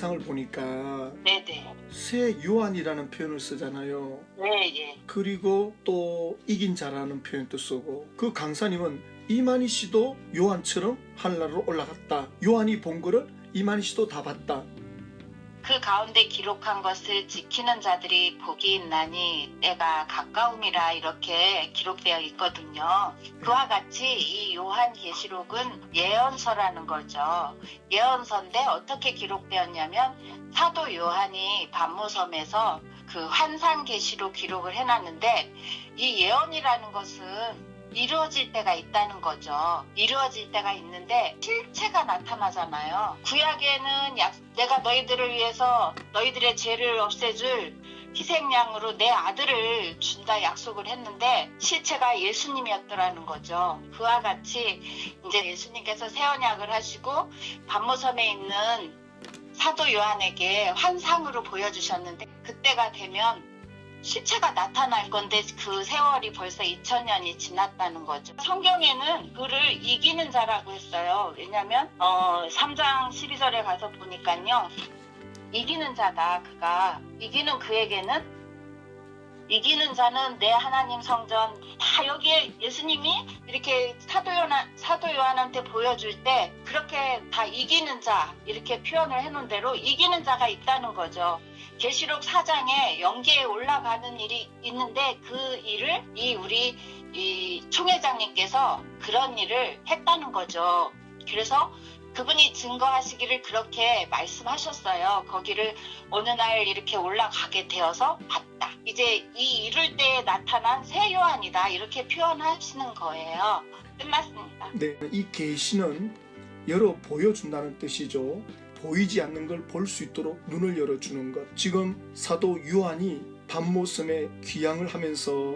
동영상을 보니까 네네. 새 요한이라는 표현을 쓰잖아요. 네, 예. 그리고 또 이긴 자라는 표현도 쓰고, 그 강사님은 이만희 씨도 요한처럼 하늘나라로 올라갔다. 요한이 본 거를 이만희 씨도 다 봤다. 그 가운데 기록한 것을 지키는 자들이 복이 있나니 때가 가까움이라 이렇게 기록되어 있거든요. 그와 같이 이 요한계시록은 예언서라는 거죠. 예언서인데 어떻게 기록되었냐면 사도 요한이 반모섬에서 그 환상계시로 기록을 해놨는데, 이 예언이라는 것은 이루어질 때가 있다는 거죠. 이루어질 때가 있는데 실체가 나타나잖아요. 구약에는 내가 너희들을 위해서 너희들의 죄를 없애줄 희생양으로 내 아들을 준다 약속을 했는데 실체가 예수님이었더라는 거죠. 그와 같이 이제 예수님께서 새 언약을 하시고 반모섬에 있는 사도 요한에게 환상으로 보여주셨는데, 그때가 되면 실체가 나타날 건데 그 세월이 벌써 2000년이 지났다는 거죠. 성경에는 그를 이기는 자라고 했어요. 왜냐하면 3장 12절에 가서 보니까요, 이기는 자다. 그가 이기는 그에게는, 이기는 자는 내 하나님 성전, 다 여기에 예수님이 이렇게 사도 요한한테 보여줄 때 그렇게 다 이기는 자 이렇게 표현을 해놓은 대로 이기는 자가 있다는 거죠. 계시록 4장에 영계에 올라가는 일이 있는데 그 일을 우리 총회장님께서 그런 일을 했다는 거죠. 그래서 그분이 증거하시기를 그렇게 말씀하셨어요. 거기를 어느 날 이렇게 올라가게 되어서 봤다. 이제 이 이룰 때에 나타난 새 요한이다. 이렇게 표현하시는 거예요. 끝났습니다. 네, 이 계시는 열어 보여준다는 뜻이죠. 보이지 않는 걸 볼 수 있도록 눈을 열어주는 것. 지금 사도 요한이 반모섬에 귀향을 하면서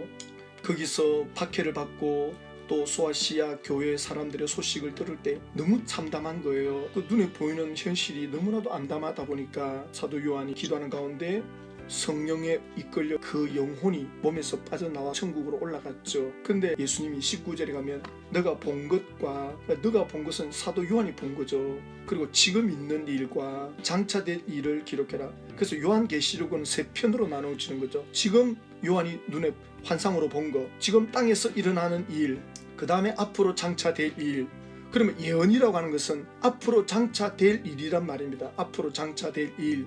거기서 박해를 받고 또 소아시아 교회 사람들의 소식을 들을 때 너무 참담한 거예요. 그 눈에 보이는 현실이 너무나도 암담하다 보니까 사도 요한이 기도하는 가운데 성령에 이끌려 그 영혼이 몸에서 빠져나와 천국으로 올라갔죠. 근데 예수님이 19절에 가면 너가 본 것과, 너가 본 것은 사도 요한이 본 거죠. 그리고 지금 있는 일과 장차될 일을 기록해라. 그래서 요한계시록은 세 편으로 나눠지는 거죠. 지금 요한이 눈에 환상으로 본 거, 지금 땅에서 일어나는 일, 그 다음에 앞으로 장차될 일. 그러면 예언이라고 하는 것은 앞으로 장차될 일이란 말입니다. 앞으로 장차될 일.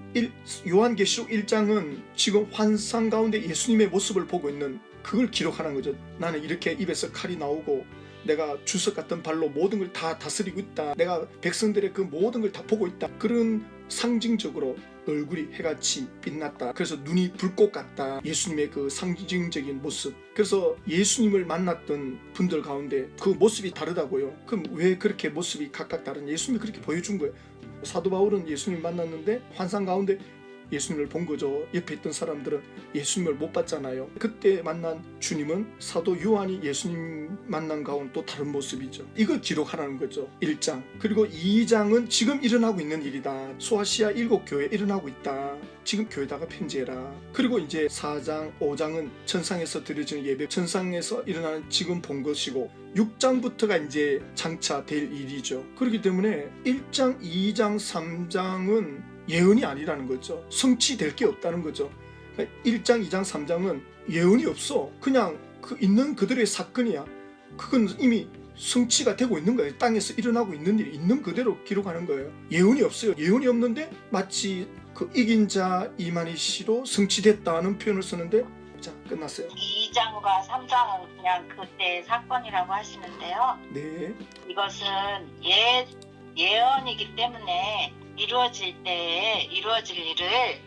요한계시록 1장은 지금 환상 가운데 예수님의 모습을 보고 있는 그걸 기록하는 거죠. 나는 이렇게 입에서 칼이 나오고 내가 주석 같은 발로 모든 걸 다 다스리고 있다. 내가 백성들의 그 모든 걸 다 보고 있다. 그런 상징적으로 얼굴이 해같이 빛났다. 그래서 눈이 불꽃 같다. 예수님의 그 상징적인 모습. 그래서 예수님을 만났던 분들 가운데 그 모습이 다르다고요. 그럼 왜 그렇게 모습이 각각 다른, 예수님이 그렇게 보여준 거예요. 사도 바울은 예수님 만났는데 환상 가운데 예수님을 본 거죠. 옆에 있던 사람들은 예수님을 못 봤잖아요. 그때 만난 주님은 사도 요한이 예수님 만난 가운데 또 다른 모습이죠. 이걸 기록하라는 거죠. 1장. 그리고 2장은 지금 일어나고 있는 일이다. 소아시아 7교회에 일어나고 있다. 지금 교회다가 편지해라. 그리고 이제 4장, 5장은 천상에서 드려지는 예배, 천상에서 일어나는 지금 본 것이고, 6장부터가 이제 장차 될 일이죠. 그렇기 때문에 1장, 2장, 3장은 예언이 아니라는 거죠. 성취될 게 없다는 거죠. 1장, 2장, 3장은 예언이 없어. 그냥 그 있는 그들의 사건이야. 그건 이미 성취가 되고 있는 거예요. 땅에서 일어나고 있는 일이 있는 그대로 기록하는 거예요. 예언이 없어요. 예언이 없는데 마치 그 이긴 자 이만희 씨로 성취됐다는 표현을 쓰는데, 자, 끝났어요. 2장과 3장은 그냥 그때의 사건이라고 하시는데요. 네. 이것은 예언이기 때문에 이루어질 때에 이루어질 일을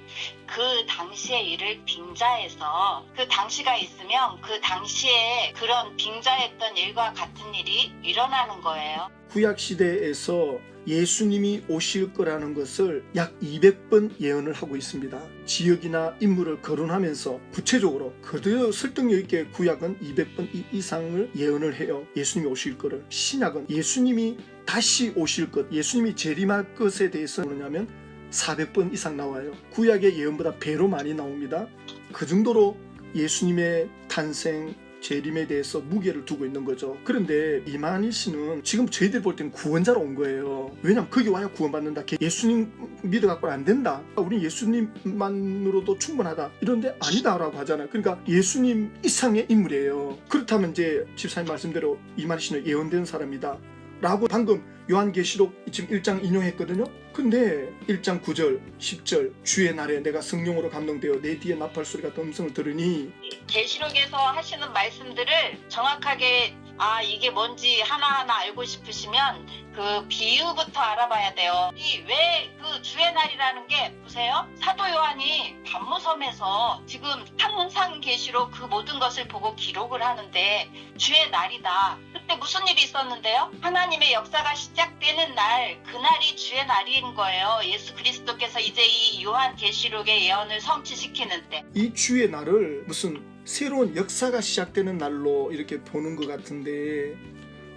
그 당시의 일을 빙자해서, 그 당시가 있으면 그 당시에 그런 빙자했던 일과 같은 일이 일어나는 거예요. 구약 시대에서 예수님이 오실 거라는 것을 약 200번 예언을 하고 있습니다. 지역이나 인물을 거론하면서 구체적으로 그대로 설득력 있게 구약은 200번 이상을 예언을 해요. 예수님이 오실 거를. 신약은 예수님이 다시 오실 것, 예수님이 재림할 것에 대해서 뭐냐면 400번 이상 나와요. 구약의 예언보다 배로 많이 나옵니다. 그 정도로 예수님의 탄생, 재림에 대해서 무게를 두고 있는 거죠. 그런데 이만희 씨는 지금 저희들 볼 때는 구원자로 온 거예요. 왜냐면 거기 와야 구원받는다. 예수님 믿어갖고는 안 된다. 우리 예수님만으로도 충분하다. 이런데 아니다라고 하잖아요. 그러니까 예수님 이상의 인물이에요. 그렇다면 이제 집사님 말씀대로 이만희 씨는 예언된 사람이다. 라고 방금 요한계시록 지금 1장 인용했거든요. 근데 1장 9절 10절 주의 날에 내가 성령으로 감동되어 내 뒤에 나팔 소리 같은 음성을 들으니 계시록에서 하시는 말씀들을 정확하게 이게 뭔지 하나하나 알고 싶으시면 그 비유부터 알아봐야 돼요. 이 왜 그 주의 날이라는 게 보세요. 사도 요한이 반모섬에서 지금 항상 계시록 그 모든 것을 보고 기록을 하는데 주의 날이다. 그때 무슨 일이 있었는데요? 하나님의 역사가 시작되는 날, 그날이 주의 날인 거예요. 예수 그리스도께서 이제 이 요한 계시록의 예언을 성취시키는 때. 이 주의 날을 무슨 새로운 역사가 시작되는 날로 이렇게 보는 것 같은데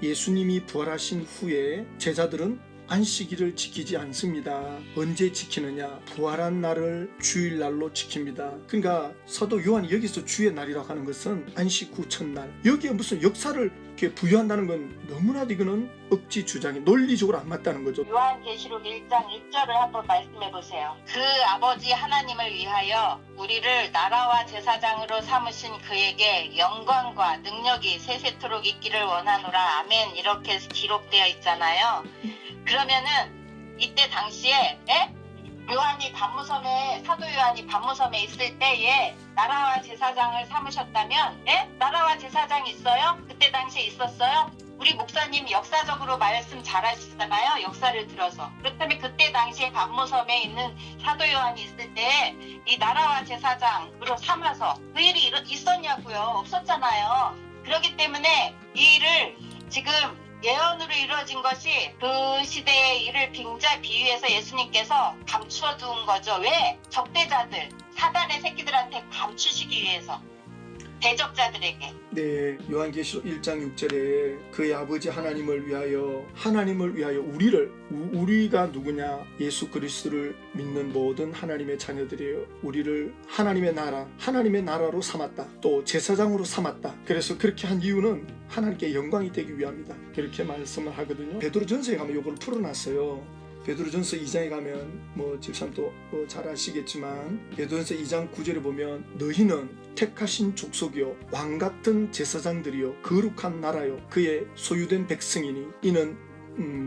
예수님이 부활하신 후에 제자들은 안식일을 지키지 않습니다. 언제 지키느냐? 부활한 날을 주일날로 지킵니다. 그러니까 사도 요한이 여기서 주의 날이라고 하는 것은 안식 후 첫날. 여기에 무슨 역사를 이렇게 부여한다는 건 너무나도 이거는 억지 주장이 논리적으로 안 맞다는 거죠. 요한계시록 1장 1절을 한번 말씀해 보세요. 그 아버지 하나님을 위하여 우리를 나라와 제사장으로 삼으신 그에게 영광과 능력이 세세토록 있기를 원하노라. 아멘. 이렇게 기록되어 있잖아요. 그러면은 이때 당시에 요한이 반모섬에 사도 요한이 반모섬에 있을 때에 나라와 제사장을 삼으셨다면 나라와 제사장이 있어요? 그때 당시에 있었어요? 우리 목사님 역사적으로 말씀 잘하시잖아요. 역사를 들어서. 그렇다면 그때 당시에 반모섬에 있는 사도 요한이 있을 때 이 나라와 제사장으로 삼아서 그 일이 있었냐고요? 없었잖아요. 그렇기 때문에 이 일을 지금 예언으로 이루어진 것이 그 시대의 일을 빙자 비유해서 예수님께서 감추어 두은 거죠. 왜? 적대자들, 사단의 새끼들한테 감추시기 위해서. 대적자들에게. 네, 요한계시록 1장 6절에 그의 아버지 하나님을 위하여 우리가 누구냐? 예수 그리스도를 믿는 모든 하나님의 자녀들이에요. 우리를 하나님의 나라로 삼았다. 또 제사장으로 삼았다. 그래서 그렇게 한 이유는 하나님께 영광이 되기 위함이다. 그렇게 말씀을 하거든요. 베드로전서에 가면 이걸 풀어놨어요. 베드로전서 2장에 가면 집사님도 잘 아시겠지만 베드로전서 2장 9절에 보면 너희는 택하신 족속이요 왕같은 제사장들이요 거룩한 나라요 그의 소유된 백성이니 이는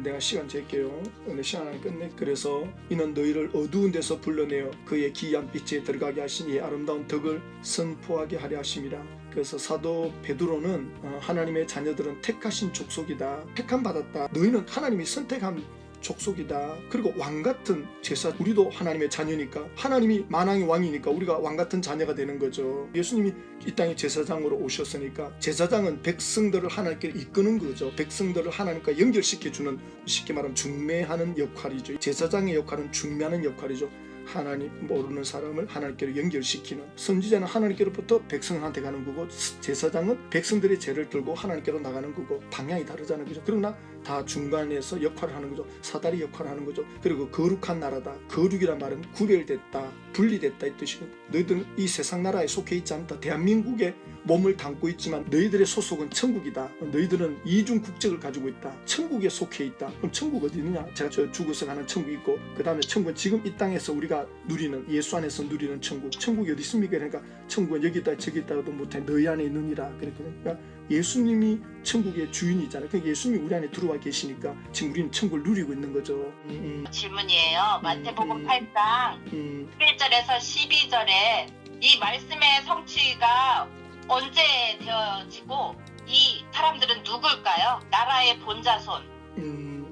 내가 시간 잴게요. 오늘 시간 안에 끝내. 그래서 이는 너희를 어두운 데서 불러내어 그의 기이한 빛에 들어가게 하신 이 아름다운 덕을 선포하게 하려 하심이라. 그래서 사도 베드로는 하나님의 자녀들은 택하신 족속이다. 택함 받았다. 너희는 하나님이 선택한 족속이다. 그리고 왕같은 제사, 우리도 하나님의 자녀니까 하나님이 만왕의 왕이니까 우리가 왕같은 자녀가 되는 거죠. 예수님이 이 땅에 제사장으로 오셨으니까 제사장은 백성들을 하나님께 이끄는 거죠. 백성들을 하나님과 연결시켜주는, 쉽게 말하면 중매하는 역할이죠. 제사장의 역할은 중매하는 역할이죠. 하나님 모르는 사람을 하나님께로 연결시키는. 선지자는 하나님께로부터 백성한테 가는 거고 제사장은 백성들의 죄를 들고 하나님께로 나가는 거고 방향이 다르잖아요. 그죠? 그러나 다 중간에서 역할을 하는 거죠. 사다리 역할을 하는 거죠. 그리고 거룩한 나라다. 거룩이란 말은 구별됐다, 분리됐다 이 뜻이거든. 너희들은 이 세상 나라에 속해 있지 않다. 대한민국에 몸을 담고 있지만 너희들의 소속은 천국이다. 너희들은 이중 국적을 가지고 있다. 천국에 속해 있다. 그럼 천국 어디 있느냐? 제가 죽어서 가는 천국이 있고 그 다음에 천국은 지금 이 땅에서 우리가 누리는, 예수 안에서 누리는 천국. 천국이 어디 있습니까? 그러니까 천국은 여기 있다 저기 있다도 못해 너희 안에 있느니라. 그러니까 예수님이 천국의 주인이잖아요. 그러니까 예수님이 우리 안에 들어와 계시니까 지금 우리는 천국을 누리고 있는 거죠. 질문이에요. 마태복음 8장 11절에서 12절에 이 말씀의 성취가 언제 되어지고 이 사람들은 누굴까요? 나라의 본자손.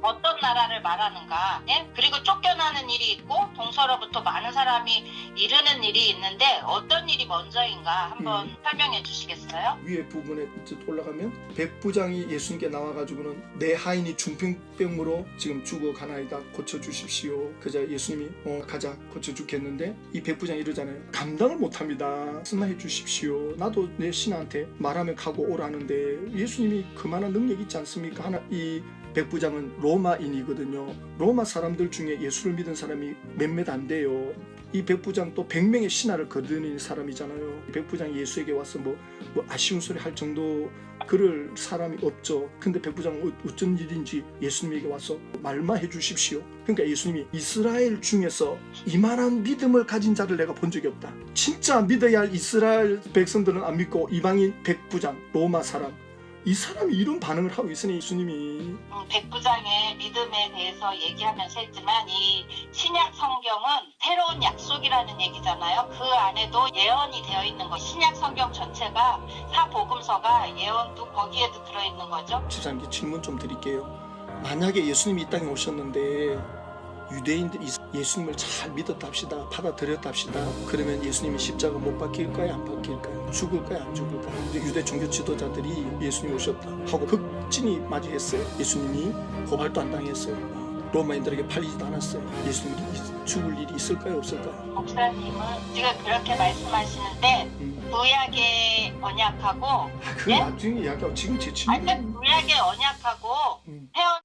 어떤 나라를 말하는가? 그리고 쫓겨나는 일이 있고 동서로부터 많은 사람이 이르는 일이 있는데 어떤 일이 먼저인가 한번 설명해 주시겠어요? 위에 부분에 올라가면 백부장이 예수님께 나와가지고는 내 하인이 중풍병으로 지금 죽어가나이다 고쳐주십시오. 그자 예수님이 가자 고쳐주겠는데 이 백부장이 이러잖아요. 감당을 못합니다. 승마해 주십시오. 나도 내 신하한테 말하면 가고 오라는데 예수님이 그만한 능력이 있지 않습니까? 이 백부장은 로마인이거든요. 로마 사람들 중에 예수를 믿은 사람이 몇몇 안 돼요. 이 백부장 또 100명의 신하를 거느리는 사람이잖아요. 백부장이 예수에게 와서 뭐 아쉬운 소리 할 정도 그럴 사람이 없죠. 근데 백부장은 어쩐 일인지 예수님에게 와서 말만 해주십시오. 그러니까 예수님이 이스라엘 중에서 이만한 믿음을 가진 자를 내가 본 적이 없다. 진짜 믿어야 할 이스라엘 백성들은 안 믿고 이방인 백부장 로마 사람, 이 사람이 이런 반응을 하고 있으니 예수님이 백부장의 믿음에 대해서 얘기하면서 했지만 이 신약 성경은 새로운 약속이라는 얘기잖아요. 그 안에도 예언이 되어 있는 거. 신약 성경 전체가 사복음서가 예언도 거기에도 들어있는 거죠. 집사님께 질문 좀 드릴게요. 만약에 예수님이 이 땅에 오셨는데 유대인들이 예수님을 잘 믿었다 합시다. 받아들였다 합시다. 그러면 예수님이 십자가 못 박힐까요? 안 박힐까요? 죽을까요? 안 죽을까요? 이제 유대 종교 지도자들이 예수님 오셨다 하고 극진히 맞이했어요. 예수님이 고발도 안 당했어요. 로마인들에게 팔리지도 않았어요. 예수님이 죽을 일이 있을까요? 없을까요? 목사님은 지금 그렇게 말씀하시는데 구약의 언약하고 그 나중에 이야기하고 지금 제 질문 구약의 언약하고 태어난